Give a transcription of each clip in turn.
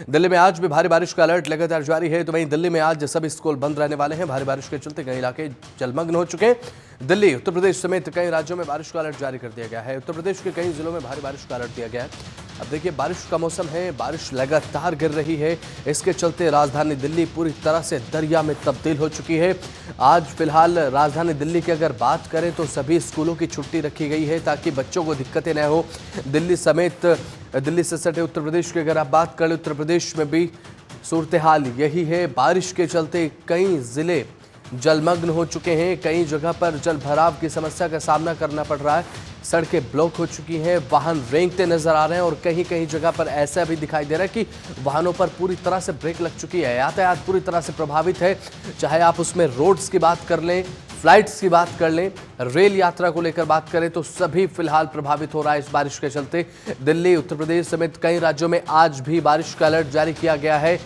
दिल्ली में आज भी भारी बारिश का अलर्ट लगातार जारी है। तो वहीं दिल्ली में आज सभी स्कूल बंद रहने वाले हैं। भारी बारिश के चलते कई इलाके जलमग्न हो चुके हैं। दिल्ली, उत्तर प्रदेश समेत कई राज्यों में बारिश का अलर्ट जारी कर दिया गया है। उत्तर प्रदेश के कई जिलों में भारी बारिश का अलर्ट दिया गया है। अब देखिए, बारिश का मौसम है, बारिश लगातार गिर रही है। इसके चलते राजधानी दिल्ली पूरी तरह से दरिया में तब्दील हो चुकी है। आज फिलहाल राजधानी दिल्ली की अगर बात करें तो सभी स्कूलों की छुट्टी रखी गई है ताकि बच्चों को दिक्कतें न हो। दिल्ली समेत दिल्ली से सटे उत्तर प्रदेश की अगर आप बात करें, उत्तर प्रदेश में भी सूरत हाल यही है। बारिश के चलते कई जिले जलमग्न हो चुके हैं। कई जगह पर जल भराव की समस्या का सामना करना पड़ रहा है। सड़कें ब्लॉक हो चुकी हैं, वाहन रेंगते नजर आ रहे हैं और कहीं कहीं जगह पर ऐसा भी दिखाई दे रहा है कि वाहनों पर पूरी तरह से ब्रेक लग चुकी है। यातायात पूरी तरह से प्रभावित है, चाहे आप उसमें रोड्स की बात कर लें, फ्लाइट्स की बात कर लें, रेल यात्रा को लेकर बात करें तो सभी फिलहाल प्रभावित हो रहा है इस बारिश के चलते। दिल्ली, उत्तर प्रदेश समेत कई राज्यों में आज भी बारिश का अलर्ट जारी किया गया है।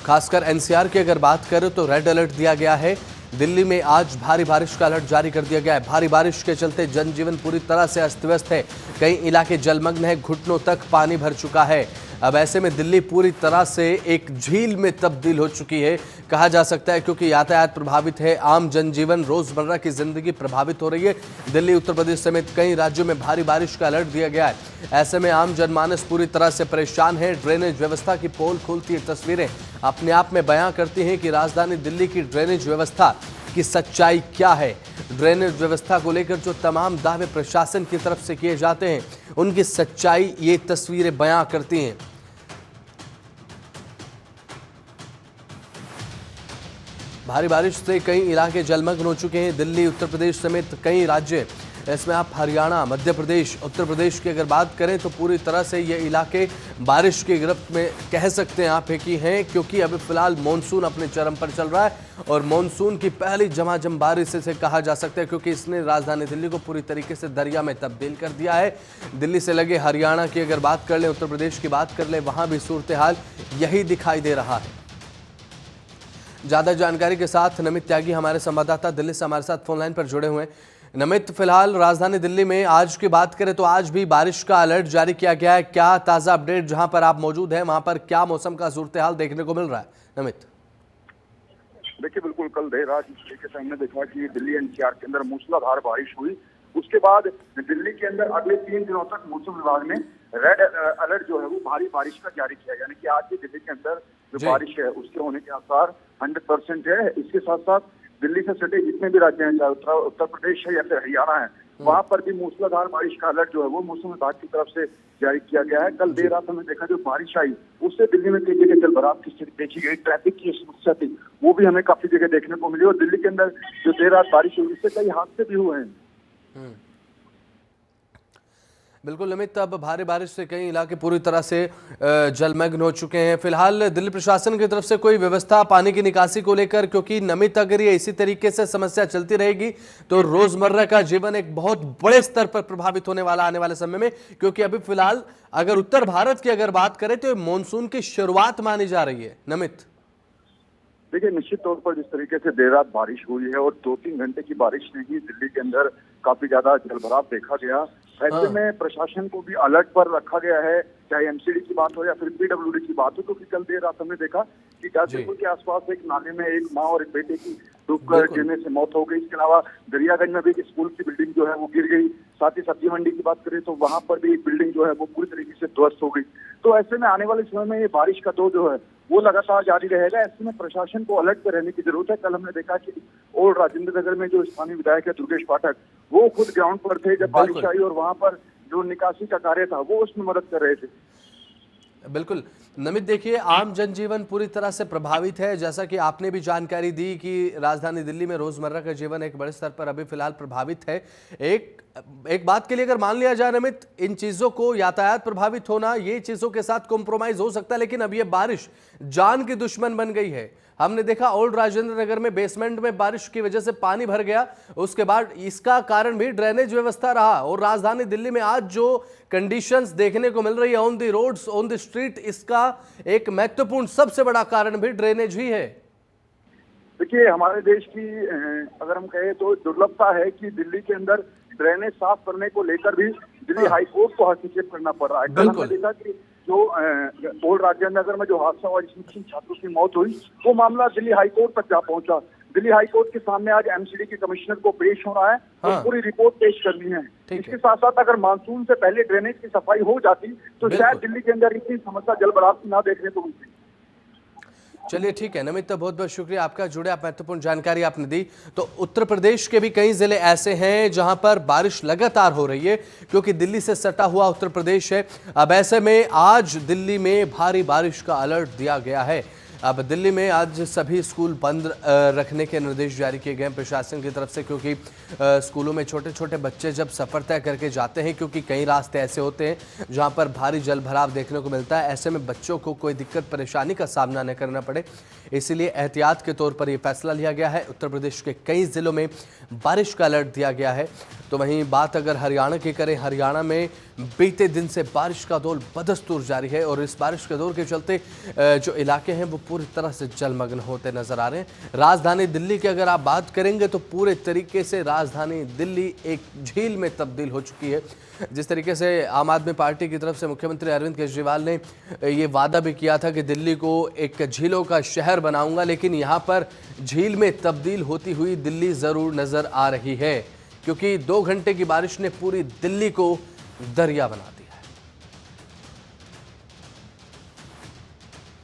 खासकर एनसीआर की अगर बात करें तो रेड अलर्ट दिया गया है। दिल्ली में आज भारी बारिश का अलर्ट जारी कर दिया गया है। भारी बारिश के चलते जनजीवन पूरी तरह से अस्त व्यस्त है। कई इलाके जलमग्न है, घुटनों तक पानी भर चुका है। अब ऐसे में दिल्ली पूरी तरह से एक झील में तब्दील हो चुकी है, कहा जा सकता है, क्योंकि यातायात प्रभावित है, आम जनजीवन, रोजमर्रा की जिंदगी प्रभावित हो रही है। दिल्ली, उत्तर प्रदेश समेत कई राज्यों में भारी बारिश का अलर्ट दिया गया है। ऐसे में आम जनमानस पूरी तरह से परेशान है। ड्रेनेज व्यवस्था की पोल खोलती तस्वीरें अपने आप में बयां करती हैं कि राजधानी दिल्ली की ड्रेनेज व्यवस्था की सच्चाई क्या है। ड्रेनेज व्यवस्था को लेकर जो तमाम दावे प्रशासन की तरफ से किए जाते हैं, उनकी सच्चाई ये तस्वीरें बयां करती हैं। भारी बारिश से कई इलाके जलमग्न हो चुके हैं। दिल्ली, उत्तर प्रदेश समेत कई राज्य, इसमें आप हरियाणा, मध्य प्रदेश, उत्तर प्रदेश की अगर बात करें तो पूरी तरह से ये इलाके बारिश की गिरफ्त में कह सकते हैं आप कि हैं, क्योंकि अभी फिलहाल मॉनसून अपने चरम पर चल रहा है और मॉनसून की पहली झमाझम बारिश इसे कहा जा सकता है, क्योंकि इसने राजधानी दिल्ली को पूरी तरीके से दरिया में तब्दील कर दिया है। दिल्ली से लगे हरियाणा की अगर बात कर लें, उत्तर प्रदेश की बात कर लें, वहाँ भी सूरत हाल यही दिखाई दे रहा है। ज्यादा जानकारी के साथ नमित त्यागी हमारे संवाददाता दिल्ली से हमारे साथ फोन लाइन पर जुड़े हुए हैं। नमित, फिलहाल राजधानी दिल्ली में आज की बात करें तो आज भी बारिश का अलर्ट जारी किया गया है। क्या ताजा अपडेट, जहां पर आप मौजूद हैं वहां पर क्या मौसम का सूरत हाल देखने को मिल रहा है? नमित, देखिए, बिल्कुल कल देर रात जिस तरीके से हमने देखा कि दिल्ली एनसीआर के अंदर मूसलाधार बारिश हुई, उसके बाद दिल्ली के अंदर अगले 3 दिनों तक मौसम विभाग ने रेड अलर्ट जो है वो भारी बारिश का जारी किया, यानी कि आज भी दिल्ली के अंदर जो बारिश है उसके होने के आसार 100% है। इसके साथ साथ दिल्ली से सटे जितने भी राज्य हैं, चाहे उत्तर प्रदेश है या फिर हरियाणा है, वहां पर भी मूसलाधार बारिश का अलर्ट जो है वो मौसम विभाग की तरफ से जारी किया गया है। कल देर रात हमने देखा जो बारिश आई उससे दिल्ली में कई जगह जल भराव की स्थिति देखी गई, ट्रैफिक की समस्या थी वो भी हमें काफी जगह देखने को मिली और दिल्ली के अंदर जो देर रात बारिश हुई उससे कई हादसे भी हुए हैं। बिल्कुल नमित, अब भारी बारिश से कई इलाके पूरी तरह से जलमग्न हो चुके हैं। फिलहाल दिल्ली प्रशासन की तरफ से कोई व्यवस्था पानी की निकासी को लेकर, क्योंकि नमित अगर ये इसी तरीके से समस्या चलती रहेगी तो रोजमर्रा का जीवन एक बहुत बड़े स्तर पर प्रभावित होने वाला आने वाले समय में, क्योंकि अभी फिलहाल अगर उत्तर भारत की अगर बात करें तो मानसून की शुरुआत मानी जा रही है। नमित, देखिए, निश्चित तौर पर जिस तरीके से देर रात बारिश हुई है और 2-3 घंटे की बारिश ने ही दिल्ली के अंदर काफी ज्यादा जलभराव देखा गया। ऐसे में प्रशासन को भी अलर्ट पर रखा गया है, चाहे एमसीडी की बात हो या फिर पीडब्ल्यूडी की बात हो, क्योंकि कल देर रात हमने देखा कि गाजीपुर के आसपास एक नाले में एक माँ और एक बेटे की डूबकर गिरने से मौत हो गई। इसके अलावा दरियागंज में भी एक स्कूल की बिल्डिंग जो है वो गिर गई। साथ ही सब्जी मंडी की बात करें तो वहां पर भी एक बिल्डिंग जो है वो पूरी तरीके से ध्वस्त हो गई। तो ऐसे में आने वाले समय में ये बारिश का दौर जो है वो लगातार जारी रहेगा। ऐसे में प्रशासन को अलर्ट पर रहने की जरूरत है। कल हमने देखा कि ओल्ड राजेंद्र नगर में जो स्थानीय विधायक है दुर्गेश पाठक, वो खुद ग्राउंड पर थे जब बारिश आई और वहां पर जो निकासी का कार्य था वो उसमें मदद कर रहे थे। बिल्कुल नमित, देखिए, आम जनजीवन पूरी तरह से प्रभावित है। जैसा कि आपने भी जानकारी दी कि राजधानी दिल्ली में रोजमर्रा का जीवन एक बड़े स्तर पर अभी फिलहाल प्रभावित है। एक बात के लिए अगर मान लिया जाए नमित, इन चीजों को, यातायात प्रभावित होना, ये चीजों के साथ कॉम्प्रोमाइज हो सकता है, लेकिन अब ये बारिश जान की दुश्मन बन गई है। हमने देखा ओल्ड राजेंद्र नगर में बेसमेंट में बारिश की वजह से पानी भर गया, उसके बाद इसका कारण भी ड्रेनेज व्यवस्था रहा। और राजधानी दिल्ली में आज जो कंडीशंस देखने को मिल रही है on the roads, on the street, इसका एक महत्वपूर्ण सबसे बड़ा कारण भी ड्रेनेज ही है। देखिए, हमारे देश की अगर हम कहें तो दुर्लभता है कि दिल्ली के अंदर ड्रेनेज साफ करने को लेकर भी दिल्ली हाईकोर्ट को हस्तक्षेप करना पड़ रहा है। कल हमने देखा कि जो ओल्ड राजेंद्र नगर में जो हादसा हुआ जिसमें 3 छात्रों की मौत हुई, वो मामला दिल्ली हाईकोर्ट तक जा पहुंचा। दिल्ली हाईकोर्ट के सामने आज एमसीडी के कमिश्नर को पेश होना है और पूरी रिपोर्ट पेश करनी है। इसके साथ साथ अगर मानसून से पहले ड्रेनेज की सफाई हो जाती तो शायद दिल्ली के अंदर इतनी समस्या जल भराव की ना देखने को मिलती। चलिए ठीक है नमित, बहुत बहुत शुक्रिया आपका, जुड़े आप, महत्वपूर्ण जानकारी आपने दी। तो उत्तर प्रदेश के भी कई जिले ऐसे हैं जहां पर बारिश लगातार हो रही है, क्योंकि दिल्ली से सटा हुआ उत्तर प्रदेश है। अब ऐसे में आज दिल्ली में भारी बारिश का अलर्ट दिया गया है। अब दिल्ली में आज सभी स्कूल बंद रखने के निर्देश जारी किए गए हैं प्रशासन की तरफ से, क्योंकि स्कूलों में छोटे छोटे बच्चे जब सफ़र तय करके जाते हैं, क्योंकि कई रास्ते ऐसे होते हैं जहां पर भारी जल भराव देखने को मिलता है, ऐसे में बच्चों को कोई दिक्कत परेशानी का सामना न करना पड़े, इसीलिए एहतियात के तौर पर यह फैसला लिया गया है। उत्तर प्रदेश के कई जिलों में बारिश का अलर्ट दिया गया है। तो वहीं बात अगर हरियाणा की करें, हरियाणा में बीते दिन से बारिश का दौर बदस्तूर जारी है और इस बारिश के दौर के चलते जो इलाके हैं वो पूरी तरह से जलमग्न होते नजर आ रहे हैं। राजधानी दिल्ली की अगर आप बात करेंगे तो पूरे तरीके से राजधानी दिल्ली एक झील में तब्दील हो चुकी है। जिस तरीके से आम आदमी पार्टी की तरफ से मुख्यमंत्री अरविंद केजरीवाल ने ये वादा भी किया था कि दिल्ली को एक झीलों का शहर बनाऊंगा, लेकिन यहाँ पर झील में तब्दील होती हुई दिल्ली ज़रूर नज़र आ रही है, क्योंकि 2 घंटे की बारिश ने पूरी दिल्ली को दरिया बना दिया।